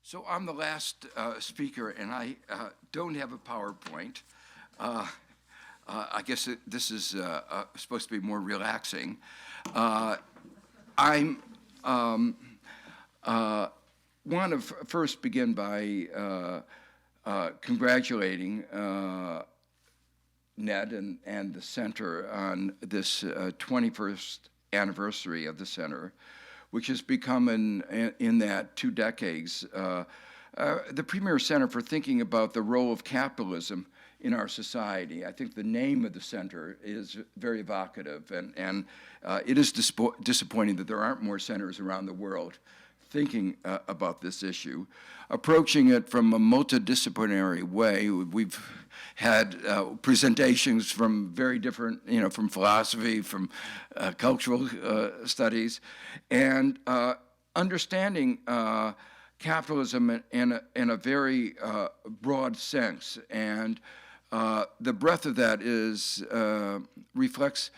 So I'm the last speaker, and I don't have a PowerPoint. I guess this is supposed to be more relaxing. I want to first begin by congratulating Ned and the center on this 21st anniversary of the center, which has become, in that 2 decades, the premier center for thinking about the role of capitalism in our society. I think the name of the center is very evocative, and it is disappointing that there aren't more centers around the world thinking about this issue, approaching it from a multidisciplinary way. We've had presentations from very different, from philosophy, from cultural studies, and understanding capitalism in a very broad sense. And the breadth of that reflects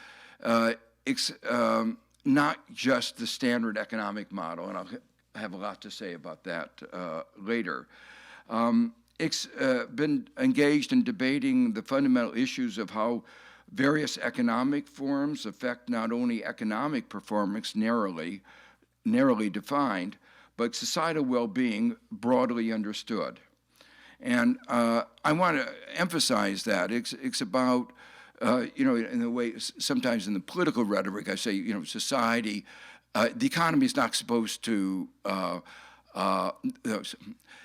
not just the standard economic model, and I'll have a lot to say about that later. It's been engaged in debating the fundamental issues of how various economic forms affect not only economic performance narrowly defined, but societal well-being broadly understood. And I want to emphasize that it's about, in the way sometimes in the political rhetoric I say, society. The economy is not supposed to,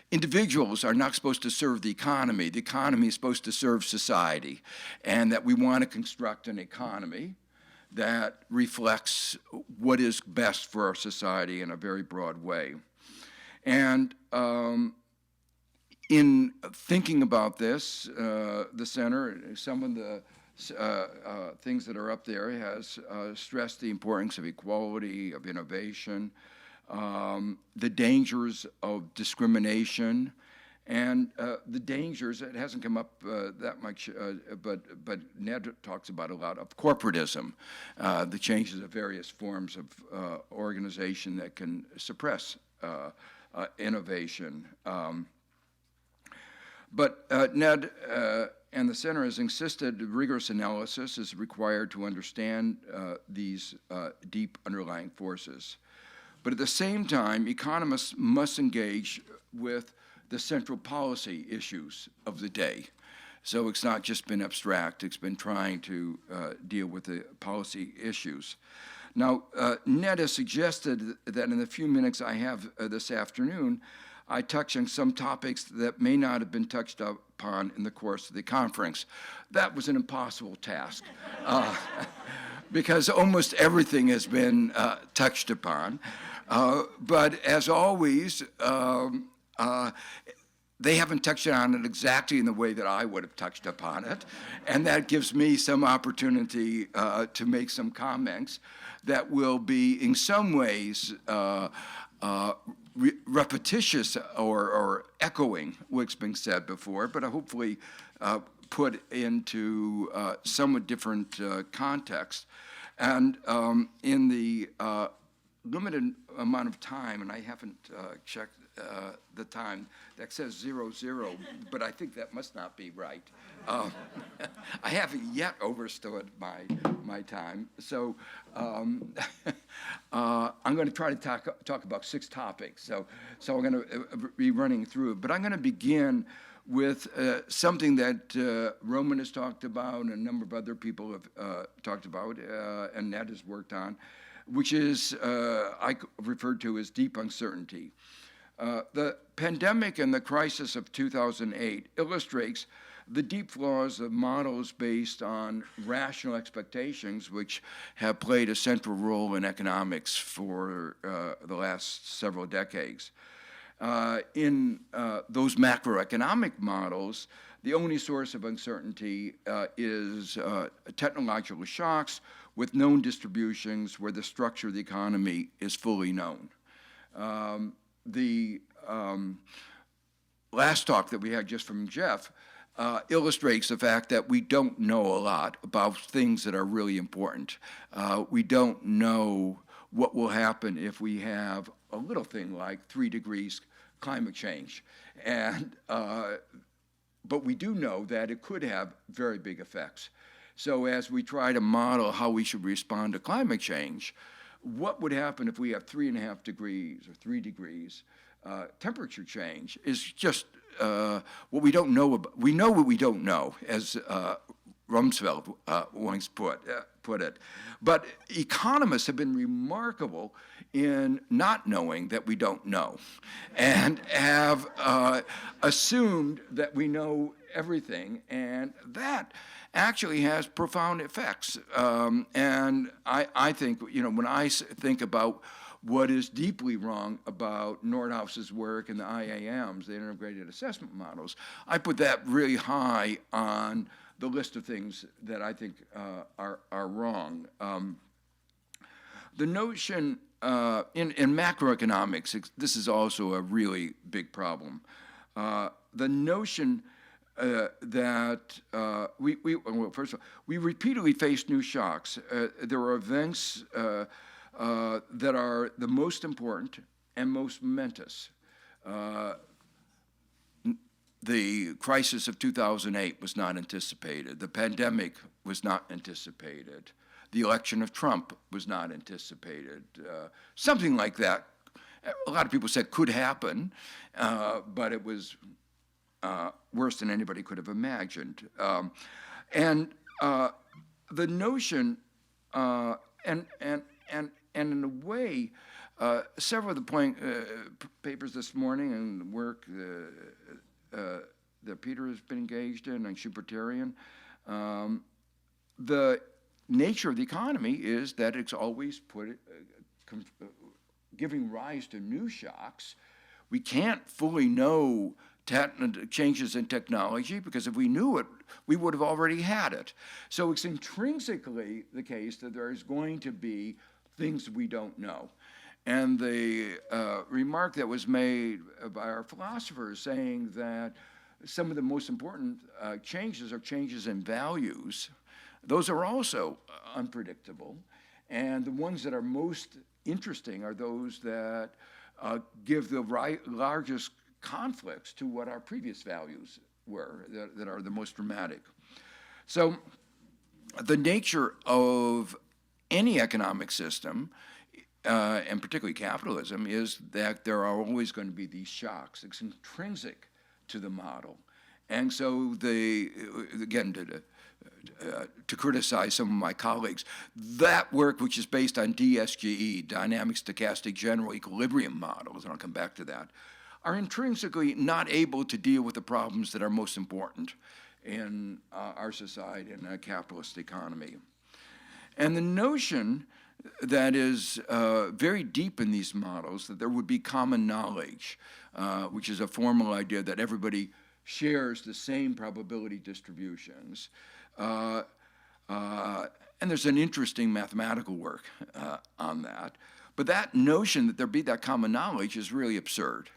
individuals are not supposed to serve the economy. The economy is supposed to serve society, and that we want to construct an economy that reflects what is best for our society in a very broad way. And in thinking about this, the center, some of the things that are up there has stressed the importance of equality, of innovation, the dangers of discrimination, and the dangers, it hasn't come up that much, but Ned talks about a lot, of corporatism, the changes of various forms of organization that can suppress innovation. But Ned and the center has insisted rigorous analysis is required to understand these deep underlying forces. But at the same time, economists must engage with the central policy issues of the day. So it's not just been abstract, it's been trying to deal with the policy issues. Now, Ned has suggested that in the few minutes I have this afternoon, I touch on some topics that may not have been touched upon in the course of the conference. That was an impossible task because almost everything has been touched upon. But as always, they haven't touched on it exactly in the way that I would have touched upon it. And that gives me some opportunity to make some comments that will be in some ways repetitious or echoing what's been said before, but hopefully put into somewhat different context. And in the limited amount of time, and I haven't checked the time, that says 00, but I think that must not be right. I haven't yet overstood my time, so I'm going to try to talk about 6 topics. So I'm going to be running through, but I'm going to begin with something that Roman has talked about and a number of other people have talked about, and Ned has worked on, which is I referred to as deep uncertainty. The pandemic and the crisis of 2008 illustrates the deep flaws of models based on rational expectations, which have played a central role in economics for the last several decades. In those macroeconomic models, the only source of uncertainty is technological shocks with known distributions where the structure of the economy is fully known. The last talk that we had just from Jeff illustrates the fact that we don't know a lot about things that are really important. We don't know what will happen if we have a little thing like 3 degrees climate change. And, but we do know that it could have very big effects. So as we try to model how we should respond to climate change, what would happen if we have 3.5 degrees or 3 degrees? Temperature change is just what we don't know about. We know what we don't know, as Roosevelt once put it. But economists have been remarkable in not knowing that we don't know, and have assumed that we know everything, and that actually has profound effects. And I think, when I think about what is deeply wrong about Nordhaus's work and the IAMs, the integrated assessment models, I put that really high on the list of things that I think are wrong. The notion in macroeconomics, this is also a really big problem. The notion that well, first of all, we repeatedly face new shocks. There are events that are the most important and most momentous. The crisis of 2008 was not anticipated. The pandemic was not anticipated. The election of Trump was not anticipated. Something like that, a lot of people said could happen, but it was worse than anybody could have imagined. And the notion, and in a way, several of the papers this morning and the work that Peter has been engaged in on Schubertian, the nature of the economy is that it's always giving rise to new shocks. We can't fully know changes in technology, because if we knew it, we would have already had it. So it's intrinsically the case that there's going to be things we don't know. And the remark that was made by our philosophers saying that some of the most important changes are changes in values, those are also unpredictable. And the ones that are most interesting are those that give the largest conflicts to what our previous values were, that are the most dramatic. So the nature of any economic system, and particularly capitalism, is that there are always going to be these shocks. It's intrinsic to the model. And so again, to criticize some of my colleagues, that work, which is based on DSGE, dynamic stochastic general equilibrium models, and I'll come back to that, are intrinsically not able to deal with the problems that are most important in our society and a capitalist economy. And the notion that is very deep in these models, that there would be common knowledge, which is a formal idea that everybody shares the same probability distributions. And there's an interesting mathematical work on that. But that notion that there be that common knowledge is really absurd.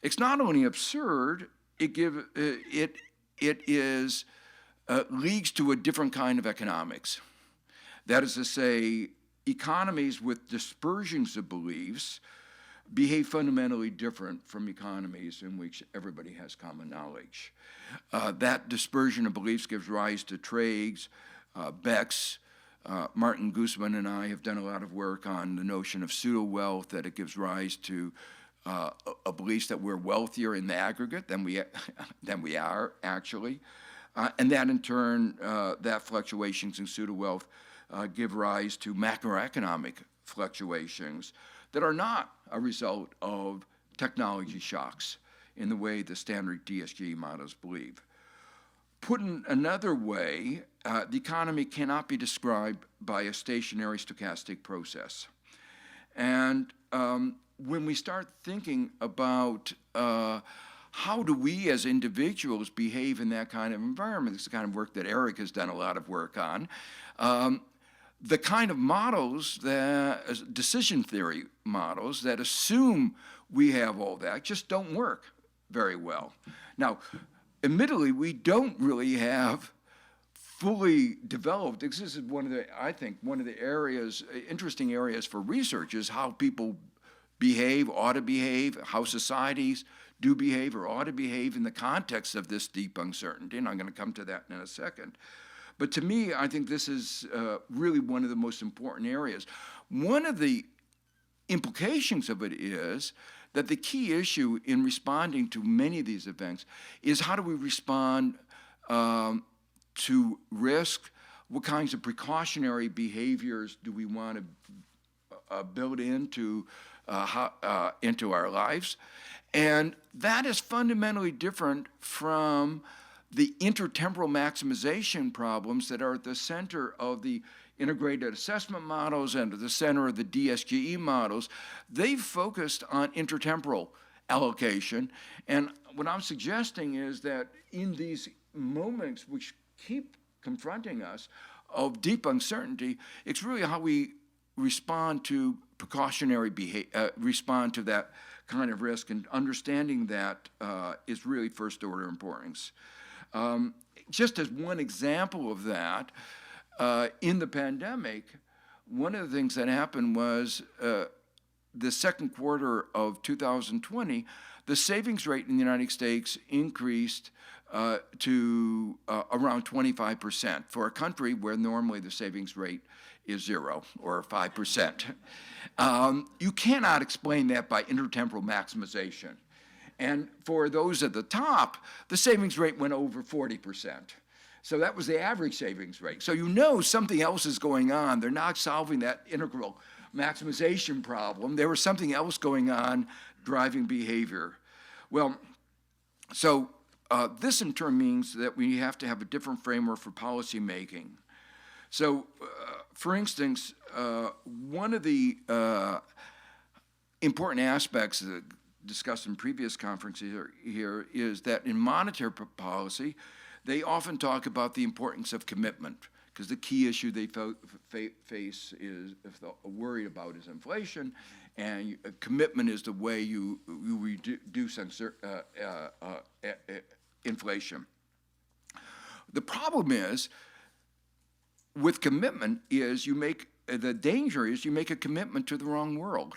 It's not only absurd, it leads to a different kind of economics. That is to say, economies with dispersions of beliefs behave fundamentally different from economies in which everybody has common knowledge. That dispersion of beliefs gives rise to trades, Beck's. Martin Guzman and I have done a lot of work on the notion of pseudo wealth, that it gives rise to a belief that we're wealthier in the aggregate than we are actually, and that in turn, that fluctuations in pseudo wealth give rise to macroeconomic fluctuations that are not a result of technology shocks in the way the standard DSG models believe. Put in another way, the economy cannot be described by a stationary stochastic process. And when we start thinking about how do we as individuals behave in that kind of environment, this is the kind of work that Eric has done a lot of work on, the kind of models, decision theory models that assume we have all that just don't work very well. Now, admittedly, we don't really have fully developed, this is I think, one of the areas, interesting areas for research is how people behave, ought to behave, how societies do behave or ought to behave in the context of this deep uncertainty, and I'm going to come to that in a second. But to me, I think this is really one of the most important areas. One of the implications of it is that the key issue in responding to many of these events is how do we respond to risk? What kinds of precautionary behaviors do we want to build into our lives? And that is fundamentally different from the intertemporal maximization problems that are at the center of the integrated assessment models and at the center of the DSGE models. They've focused on intertemporal allocation. And what I'm suggesting is that in these moments which keep confronting us of deep uncertainty, it's really how we respond to precautionary behavior, respond to that kind of risk, and understanding that is really first order importance. Just as one example of that, in the pandemic, one of the things that happened was the second quarter of 2020, the savings rate in the United States increased to around 25% for a country where normally the savings rate is 0 or 5%. You cannot explain that by intertemporal maximization. And for those at the top, the savings rate went over 40%. So that was the average savings rate. So you know something else is going on. They're not solving that integral maximization problem. There was something else going on driving behavior. Well, so this in turn means that we have to have a different framework for policy making. So, for instance, one of the important aspects that discussed in previous conferences here is that in monetary policy, they often talk about the importance of commitment, because the key issue they face is, if they're worried about, is inflation, and commitment is the way you reduce inflation. The problem is, with commitment is the danger is you make a commitment to the wrong world,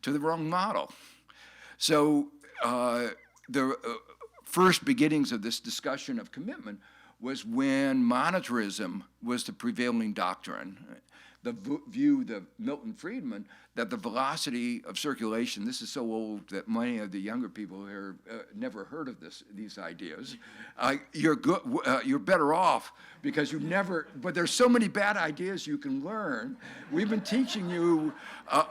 to the wrong model. So the first beginnings of this discussion of commitment was when monetarism was the prevailing doctrine. The view of Milton Friedman that the velocity of circulation, this is so old that many of the younger people here never heard of these ideas. You're better off because you've never, but there's so many bad ideas you can learn. We've been teaching you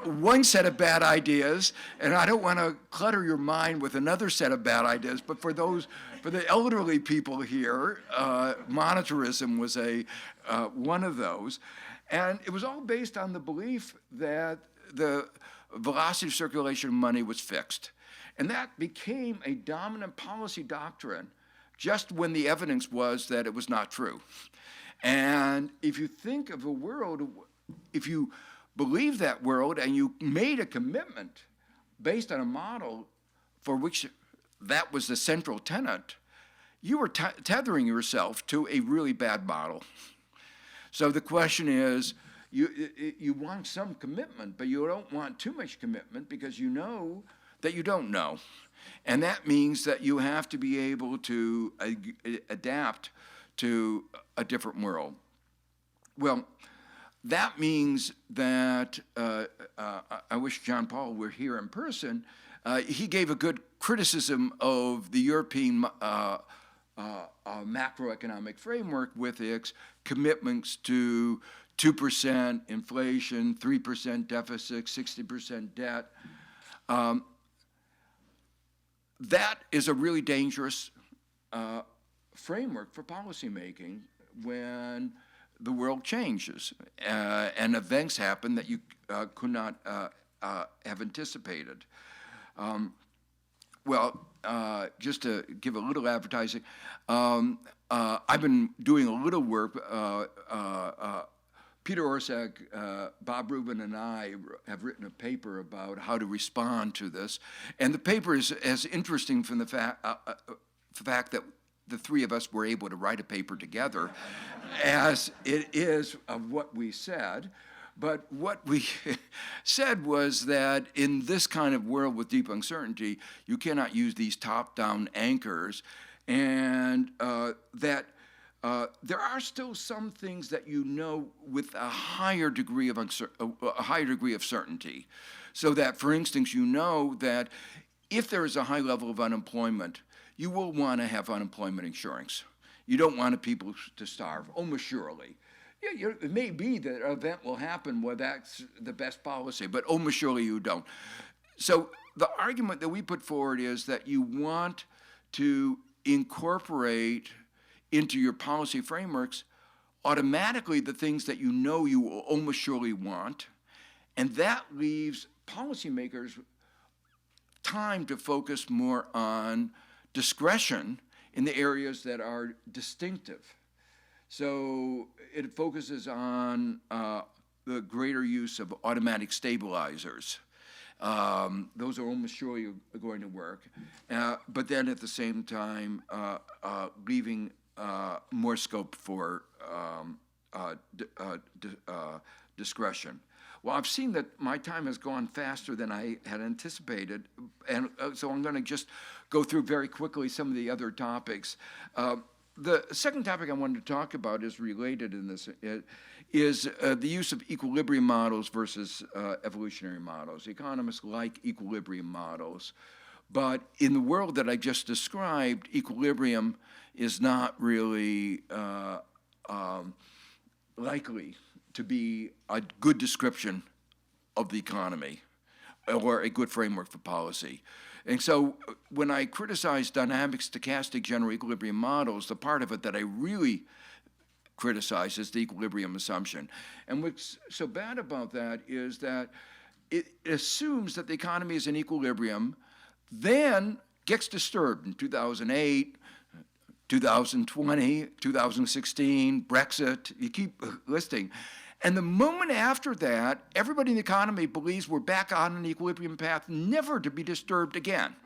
one set of bad ideas, and I don't want to clutter your mind with another set of bad ideas, but for the elderly people here, monetarism was one of those. And it was all based on the belief that the velocity of circulation of money was fixed. And that became a dominant policy doctrine just when the evidence was that it was not true. And if you think of a world, if you believe that world and you made a commitment based on a model for which that was the central tenet, you were tethering yourself to a really bad model. So the question is, you want some commitment, but you don't want too much commitment because you know that you don't know. And that means that you have to be able to adapt to a different world. Well, that means that I wish John Paul were here in person. He gave a good criticism of the European macroeconomic framework with its commitments to 2% inflation, 3% deficit, 60% debt. That is a really dangerous framework for policymaking when the world changes and events happen that you could not have anticipated. Just to give a little advertising, I've been doing a little work. Peter Orszag, Bob Rubin, and I have written a paper about how to respond to this. And the paper is as interesting from the fact that the three of us were able to write a paper together as it is of what we said. But what we said was that in this kind of world with deep uncertainty, you cannot use these top-down anchors, and that there are still some things that you know with a higher degree of certainty. So that, for instance, you know that if there is a high level of unemployment, you will want to have unemployment insurance. You don't want people to starve, almost surely. Yeah, it may be that an event will happen where that's the best policy, but almost surely you don't. So the argument that we put forward is that you want to incorporate into your policy frameworks automatically the things that you know you will almost surely want, and that leaves policymakers time to focus more on discretion in the areas that are distinctive. So it focuses on the greater use of automatic stabilizers. Those are almost surely going to work, but then at the same time leaving more scope for discretion. Well, I've seen that my time has gone faster than I had anticipated, and so I'm going to just go through very quickly some of the other topics. The second topic I wanted to talk about is related in this, is the use of equilibrium models versus evolutionary models. Economists like equilibrium models, but in the world that I just described, equilibrium is not really likely to be a good description of the economy or a good framework for policy. And so when I criticize dynamic stochastic general equilibrium models, the part of it that I really criticize is the equilibrium assumption. And what's so bad about that is that it assumes that the economy is in equilibrium, then gets disturbed in 2008, 2020, 2016, Brexit, you keep listing. And the moment after that, everybody in the economy believes we're back on an equilibrium path, never to be disturbed again.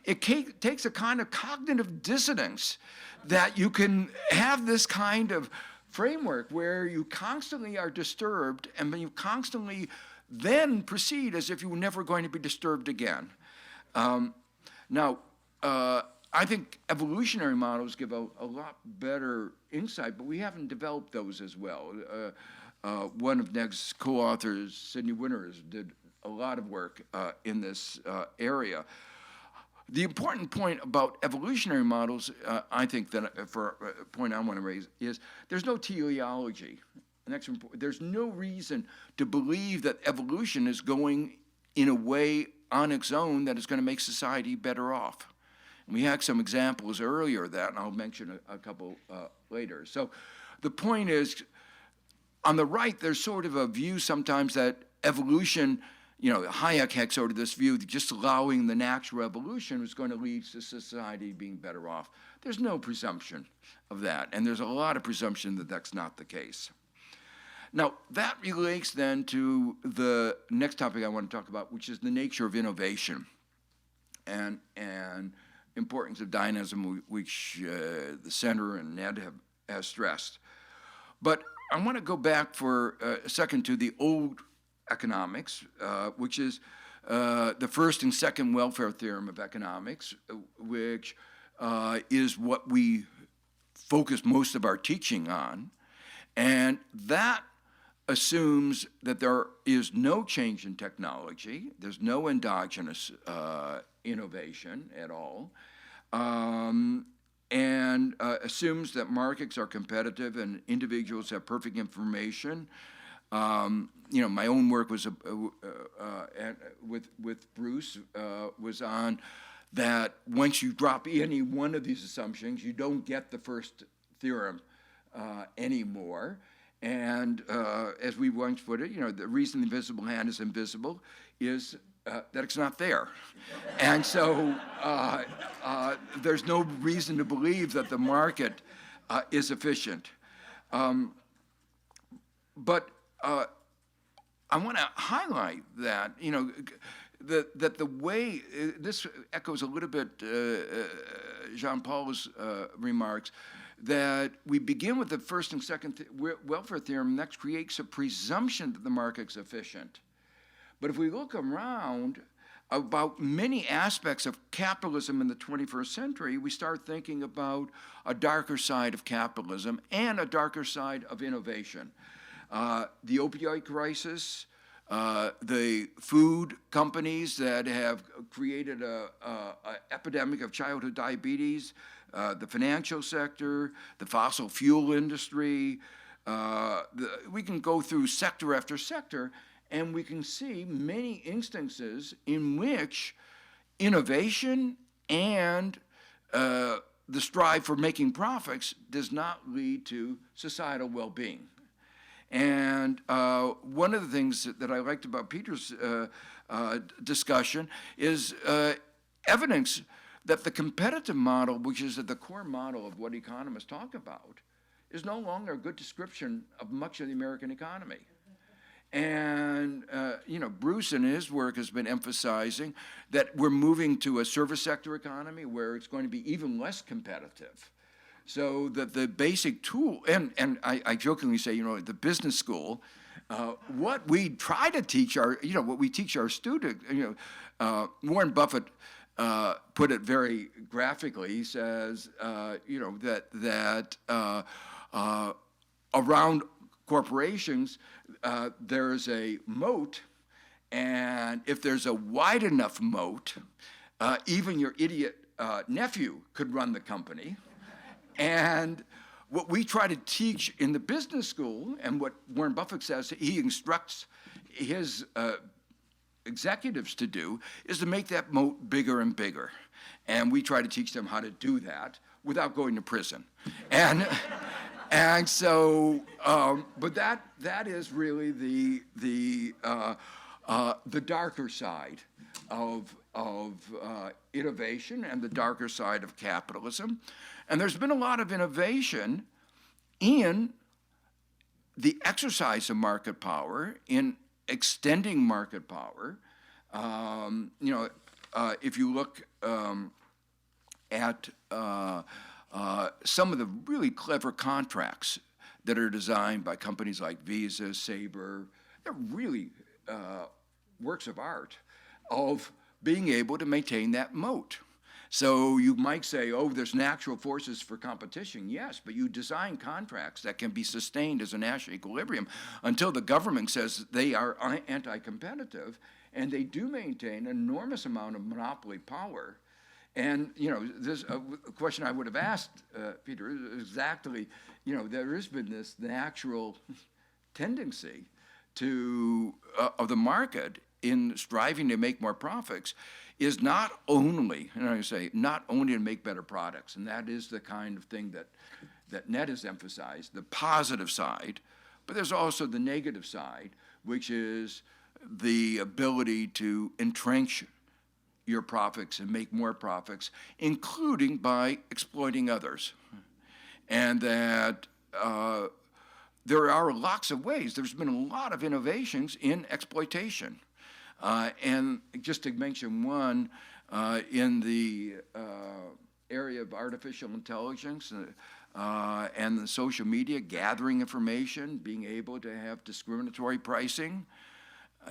It takes a kind of cognitive dissonance that you can have this kind of framework where you constantly are disturbed and then you constantly then proceed as if you were never going to be disturbed again. Now, I think evolutionary models give a lot better insight, but we haven't developed those as well. One of Neg's co-authors, Sidney Winters, did a lot of work in this area. The important point about evolutionary models, I think that for a point I want to raise, is there's no teleology. There's no reason to believe that evolution is going in a way on its own that is going to make society better off. We had some examples earlier of that, and I'll mention a couple later. So the point is, on the right, there's sort of a view sometimes that evolution, Hayek had sort of this view that just allowing the natural evolution was going to lead to society being better off. There's no presumption of that, and there's a lot of presumption that that's not the case. Now, that relates then to the next topic I want to talk about, which is the nature of innovation and importance of dynamism, which the Center and Ned have stressed. But I want to go back for a second to the old economics, which is the first and second welfare theorem of economics, which is what we focus most of our teaching on. And that assumes that there is no change in technology, there's no endogenous innovation at all, and assumes that markets are competitive and individuals have perfect information. My own work was with Bruce was on that once you drop any one of these assumptions, you don't get the first theorem anymore. And as we once put it, the reason the invisible hand is invisible is that it's not there. And so there's no reason to believe that the market is efficient. But I want to highlight that, that the way, this echoes a little bit Jean-Paul's remarks, that we begin with the first and second welfare theorem, and that creates a presumption that the market's efficient. But if we look around about many aspects of capitalism in the 21st century, we start thinking about a darker side of capitalism and a darker side of innovation. The opioid crisis, the food companies that have created an epidemic of childhood diabetes, the financial sector, the fossil fuel industry. We can go through sector after sector, and we can see many instances in which innovation and the strive for making profits does not lead to societal well-being. And one of the things that I liked about Peter's discussion is evidence that the competitive model, which is at the core model of what economists talk about, is no longer a good description of much of the American economy. And, Bruce in his work has been emphasizing that we're moving to a service sector economy where it's going to be even less competitive. So that the basic tool, and I jokingly say, the business school, what we try to teach what we teach our students, Warren Buffett put it very graphically. He says, that around corporations, there's a moat, and if there's a wide enough moat, even your idiot nephew could run the company. And what we try to teach in the business school, and what Warren Buffett says he instructs his executives to do, is to make that moat bigger and bigger. And we try to teach them how to do that without going to prison. And so, but that is really the darker side of innovation and the darker side of capitalism. And there's been a lot of innovation in the exercise of market power, in extending market power. If you look at some of the really clever contracts that are designed by companies like Visa, Sabre, they're really works of art of being able to maintain that moat. So you might say, there's natural forces for competition. Yes, but you design contracts that can be sustained as a national equilibrium until the government says they are anti-competitive, and they do maintain an enormous amount of monopoly power. And, this a question I would have asked, Peter, is exactly, there has been this natural tendency of the market in striving to make more profits is not only, not only to make better products, and that is the kind of thing that Ned has emphasized, the positive side, but there's also the negative side, which is the ability to entrench your profits and make more profits, including by exploiting others. And that there are lots of ways. There's been a lot of innovations in exploitation. And just to mention one, in the area of artificial intelligence and the social media, gathering information, being able to have discriminatory pricing,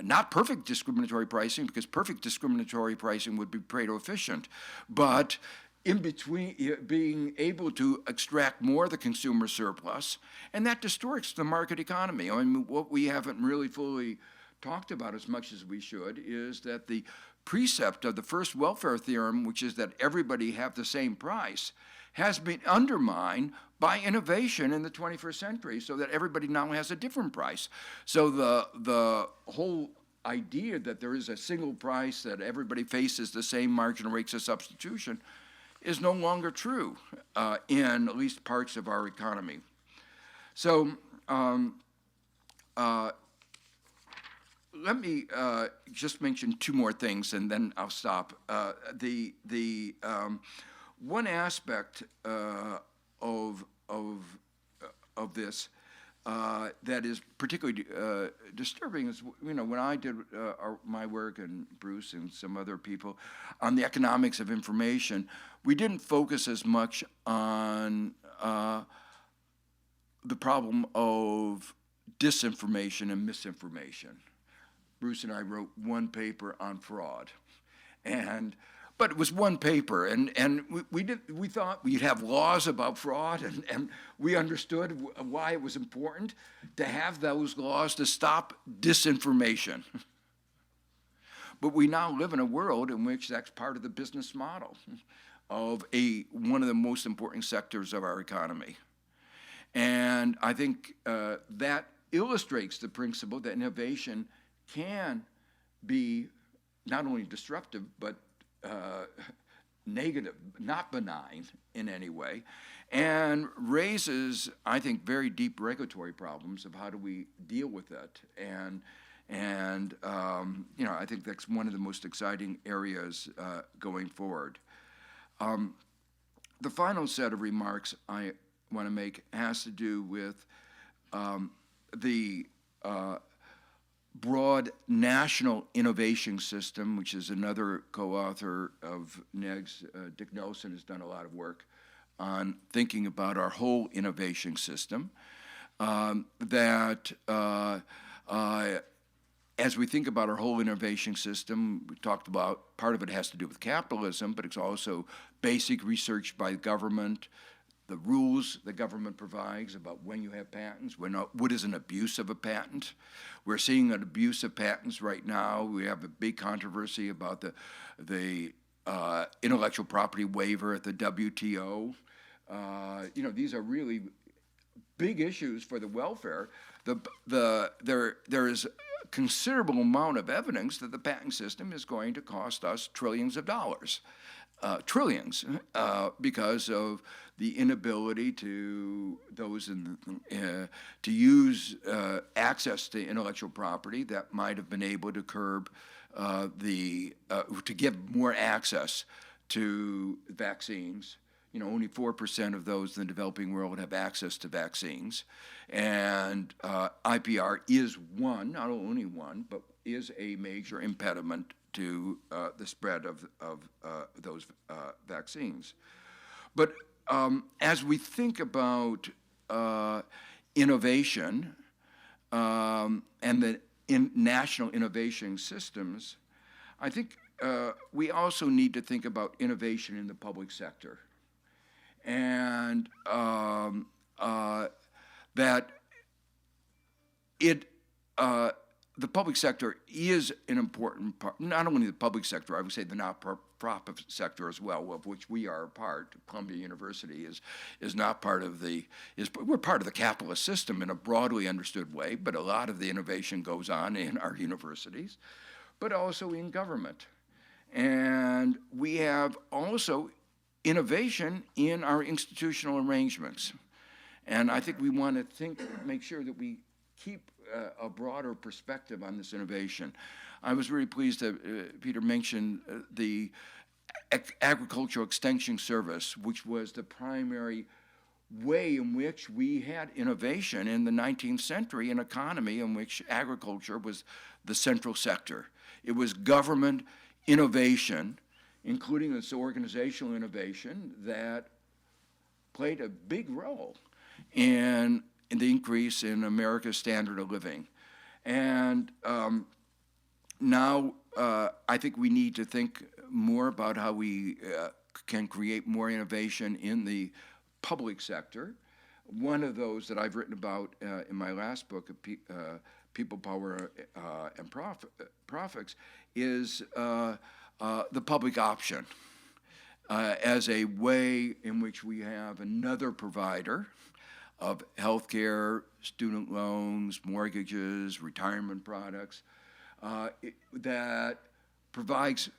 not perfect discriminatory pricing, because perfect discriminatory pricing would be Pareto efficient, but in between being able to extract more of the consumer surplus, and that distorts the market economy. What we haven't really fully talked about as much as we should is that the precept of the first welfare theorem, which is that everybody have the same price, has been undermined by innovation in the 21st century so that everybody now has a different price. So the whole idea that there is a single price, that everybody faces the same marginal rates of substitution, is no longer true in at least parts of our economy. So let me just mention two more things, and then I'll stop. One aspect of this that is particularly disturbing is, when I did my work, and Bruce and some other people, on the economics of information, we didn't focus as much on the problem of disinformation and misinformation. Bruce and I wrote one paper on fraud, but it was one paper, and we thought we'd have laws about fraud, and we understood why it was important to have those laws to stop disinformation. But we now live in a world in which that's part of the business model of one of the most important sectors of our economy. And I think that illustrates the principle that innovation can be not only disruptive, but negative, not benign in any way, and raises, I think, very deep regulatory problems of how do we deal with it. And I think that's one of the most exciting areas going forward. The final set of remarks I want to make has to do with the broad national innovation system, which is another co-author of NEG's, Dick Nelson, has done a lot of work on thinking about our whole innovation system, as we think about our whole innovation system, we talked about part of it has to do with capitalism, but it's also basic research by government, the rules the government provides about when you have patents, what is an abuse of a patent. We're seeing an abuse of patents right now. We have a big controversy about the intellectual property waiver at the WTO. These are really big issues for the welfare. There is a considerable amount of evidence that the patent system is going to cost us trillions of dollars. Because of the inability to those to use access to intellectual property that might have been able to curb to give more access to vaccines. Only 4% of those in the developing world have access to vaccines, and IPR is one, not only one, but is a major impediment to the spread of those vaccines. But as we think about innovation and the national innovation systems, I think we also need to think about innovation in the public sector. And that the public sector is an important part, not only the public sector, I would say the not-for-profit sector as well, of which we are a part. Columbia University is not part of we're part of the capitalist system in a broadly understood way, but a lot of the innovation goes on in our universities, but also in government. And we have also innovation in our institutional arrangements. And I think we want to make sure that we keep a broader perspective on this innovation. I was very pleased that Peter mentioned the Agricultural Extension Service, which was the primary way in which we had innovation in the 19th century, an economy in which agriculture was the central sector. It was government innovation, including this organizational innovation, that played a big role in the increase in America's standard of living. And now I think we need to think more about how we can create more innovation in the public sector. One of those that I've written about in my last book, People, Power, and Profits, is the public option as a way in which we have another provider of healthcare, student loans, mortgages, retirement products, that provides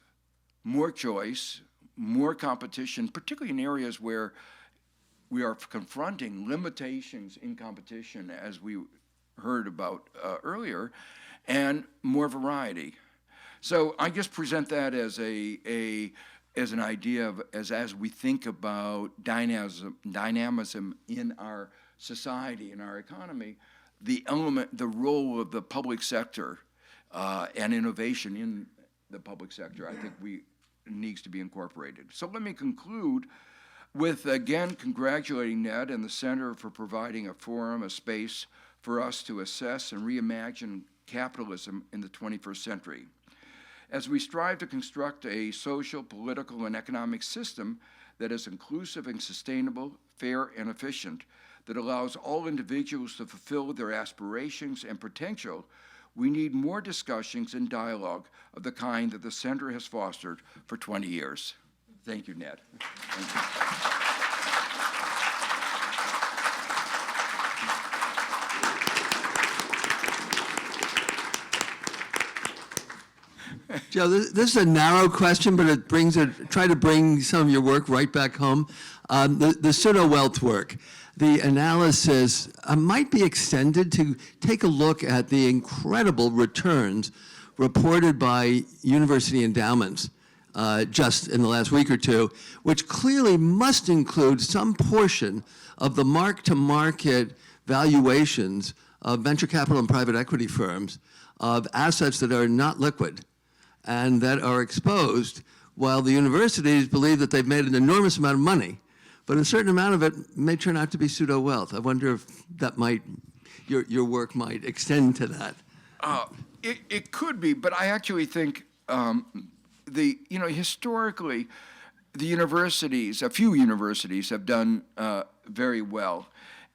more choice, more competition, particularly in areas where we are confronting limitations in competition, as we heard about earlier, and more variety. So I just present that as an idea of as we think about dynamism in our society, in our economy, the role of the public sector and innovation in the public sector, I think needs to be incorporated. So let me conclude with, again, congratulating Ned and the Center for providing a forum, a space for us to assess and reimagine capitalism in the 21st century. As we strive to construct a social, political, and economic system that is inclusive and sustainable, fair, and efficient, that allows all individuals to fulfill their aspirations and potential, we need more discussions and dialogue of the kind that the Center has fostered for 20 years. Thank you, Ned. Thank you. Joe, this is a narrow question, but it try to bring some of your work right back home. The pseudo wealth work, the analysis might be extended to take a look at the incredible returns reported by university endowments just in the last week or two, which clearly must include some portion of the mark-to-market valuations of venture capital and private equity firms of assets that are not liquid and that are exposed, while the universities believe that they've made an enormous amount of money, but a certain amount of it may turn out to be pseudo wealth. I wonder if that might, your work might extend to that. It could be, but I actually think historically, the universities, a few universities have done very well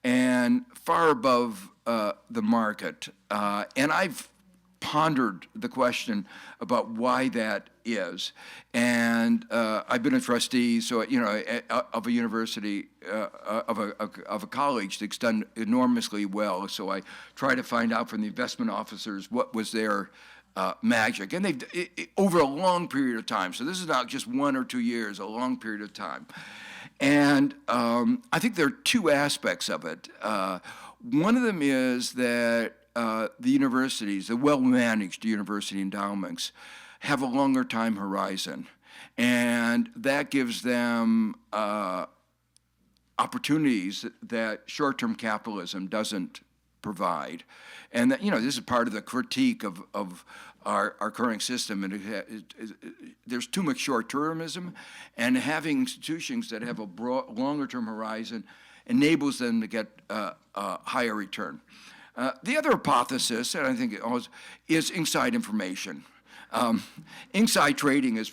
and far above the market. And I've pondered the question about why that is. And I've been a trustee, so of a university, of a college that's done enormously well. So I try to find out from the investment officers what was their magic, and they've over a long period of time. So this is not just 1 or 2 years, a long period of time. And I think there are two aspects of it. One of them is that the universities, the well-managed university endowments, have a longer time horizon, and that gives them opportunities that short-term capitalism doesn't provide. And that, this is part of the critique of our current system, and there's too much short-termism, and having institutions that have a longer-term horizon enables them to get a higher return. The other hypothesis, and I think is inside information. Inside trading is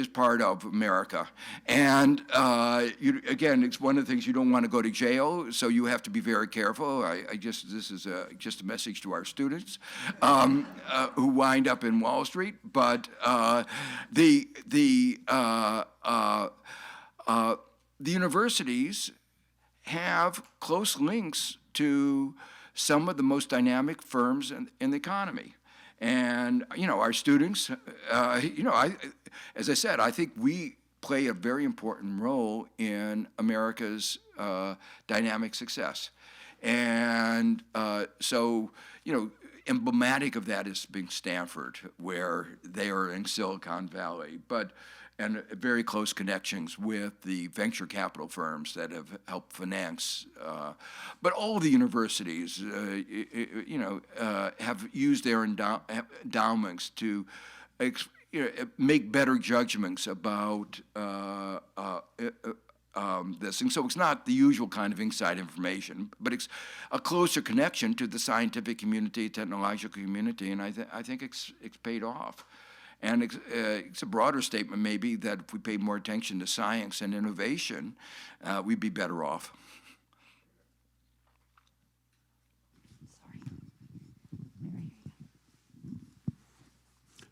part of America, and again, it's one of the things you don't want to go to jail, so you have to be very careful. This is just a message to our students who wind up in Wall Street. But the universities have close links to some of the most dynamic firms in the economy. And, our students, as I said, I think we play a very important role in America's dynamic success. And so, emblematic of that is being Stanford, where they are in Silicon Valley, and very close connections with the venture capital firms that have helped finance. But all the universities, have used their endowments to make better judgments about this. And so it's not the usual kind of inside information, but it's a closer connection to the scientific community, technological community, and I think it's paid off. And it's a broader statement, maybe, that if we paid more attention to science and innovation, we'd be better off.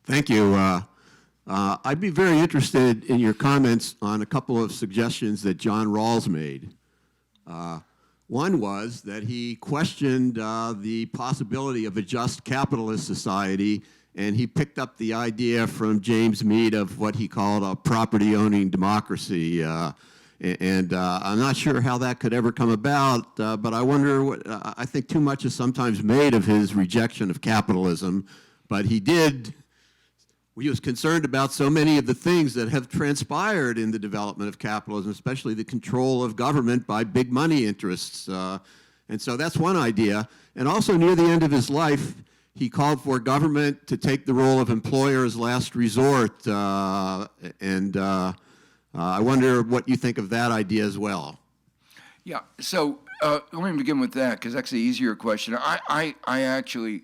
Thank you. I'd be very interested in your comments on a couple of suggestions that John Rawls made. One was that he questioned the possibility of a just capitalist society, and he picked up the idea from James Mead of what he called a property-owning democracy. And I'm not sure how that could ever come about, but I wonder I think too much is sometimes made of his rejection of capitalism, but he was concerned about so many of the things that have transpired in the development of capitalism, especially the control of government by big money interests. And so that's one idea. And also near the end of his life, he called for government to take the role of employer as last resort. I wonder what you think of that idea as well. Yeah. So let me begin with that because that's the easier question. I actually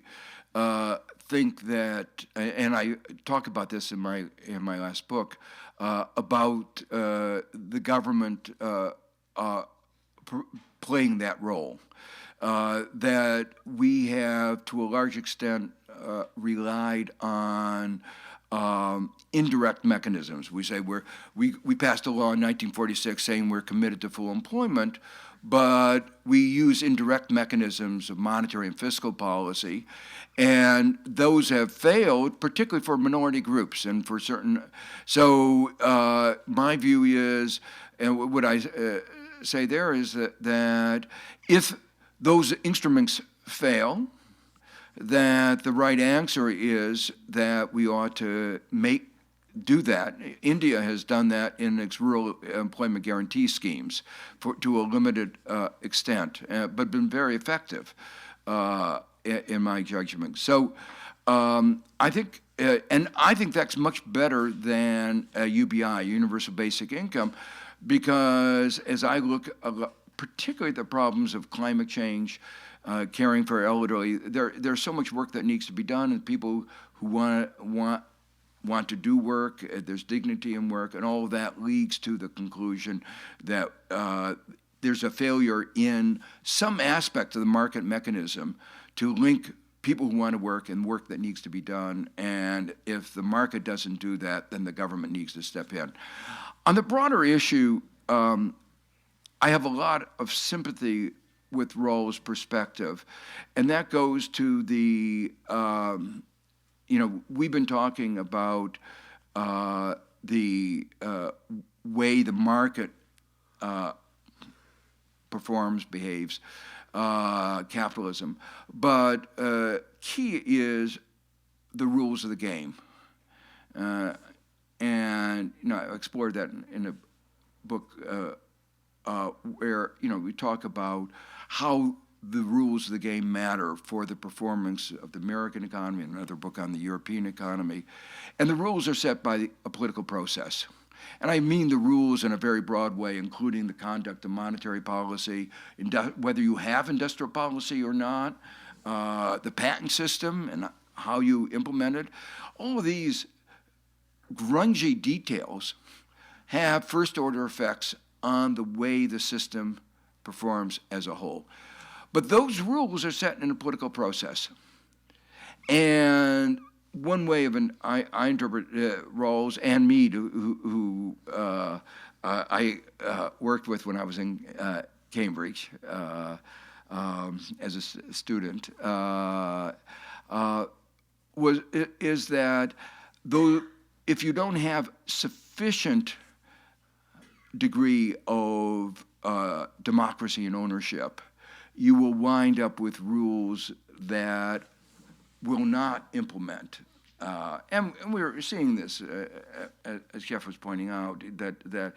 think that, and I talk about this in my last book about the government playing that role. That we have, to a large extent, relied on indirect mechanisms. We say we passed a law in 1946 saying we're committed to full employment, but we use indirect mechanisms of monetary and fiscal policy, and those have failed, particularly for minority groups and for certain. So my view is, and what I say there is that if those instruments fail, that the right answer is that we ought to do that. India has done that in its rural employment guarantee schemes to a limited extent, but been very effective in my judgment. So I think, and I think that's much better than a UBI, Universal Basic Income, because as I look particularly at the problems of climate change, caring for elderly, there's so much work that needs to be done, and people who want to do work, there's dignity in work, and all of that leads to the conclusion that there's a failure in some aspect of the market mechanism to link people who want to work and work that needs to be done, and if the market doesn't do that, then the government needs to step in. On the broader issue, I have a lot of sympathy with Rawls' perspective, and that goes to the, we've been talking about the way the market performs, behaves, capitalism, but key is the rules of the game. And I explored that in a book where we talk about how the rules of the game matter for the performance of the American economy, and another book on the European economy. And the rules are set by a political process. And I mean the rules in a very broad way, including the conduct of monetary policy, whether you have industrial policy or not, the patent system and how you implement it. All of these grungy details have first-order effects on the way the system performs as a whole. But those rules are set in a political process. And one way of I interpret Rawls and Mead, who I worked with when I was in Cambridge as a student, is that though if you don't have sufficient degree of democracy and ownership, you will wind up with rules that will not implement. And we're seeing this, as Jeff was pointing out, that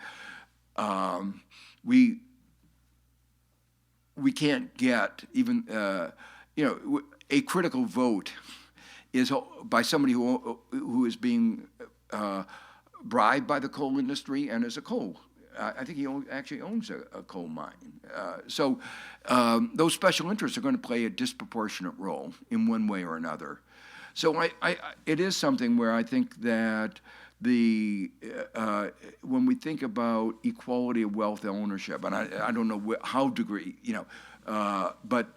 we can't get even, a critical vote is by somebody who is being bribed by the coal industry and is a coal. I think he actually owns a coal mine. So those special interests are going to play a disproportionate role in one way or another. So it is something where I think that when we think about equality of wealth and ownership, and I don't know how degree, but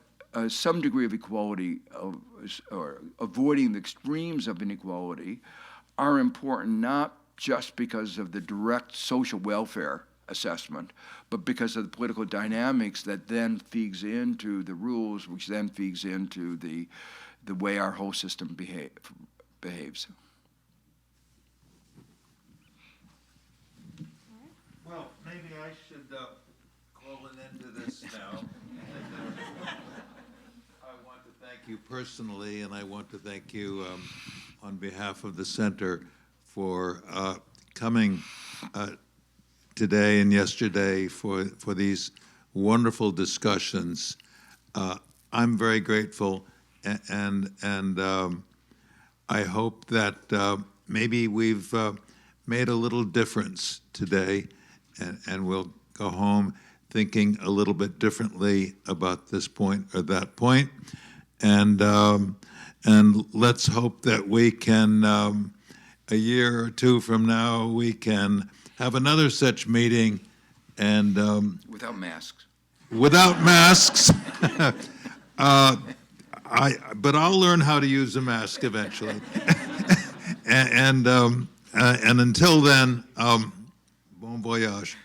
some degree of equality or avoiding the extremes of inequality are important, not just because of the direct social welfare assessment, but because of the political dynamics that then feeds into the rules, which then feeds into the way our whole system behaves. Well, maybe I should call an end to this now. I want to thank you personally, and I want to thank you on behalf of the Center for coming today and yesterday for these wonderful discussions. I'm very grateful, and I hope that maybe we've made a little difference today, and we'll go home thinking a little bit differently about this point or that point. And let's hope that we can, a year or two from now, we can have another such meeting and Without masks. without masks. But I'll learn how to use a mask eventually. and until then, bon voyage.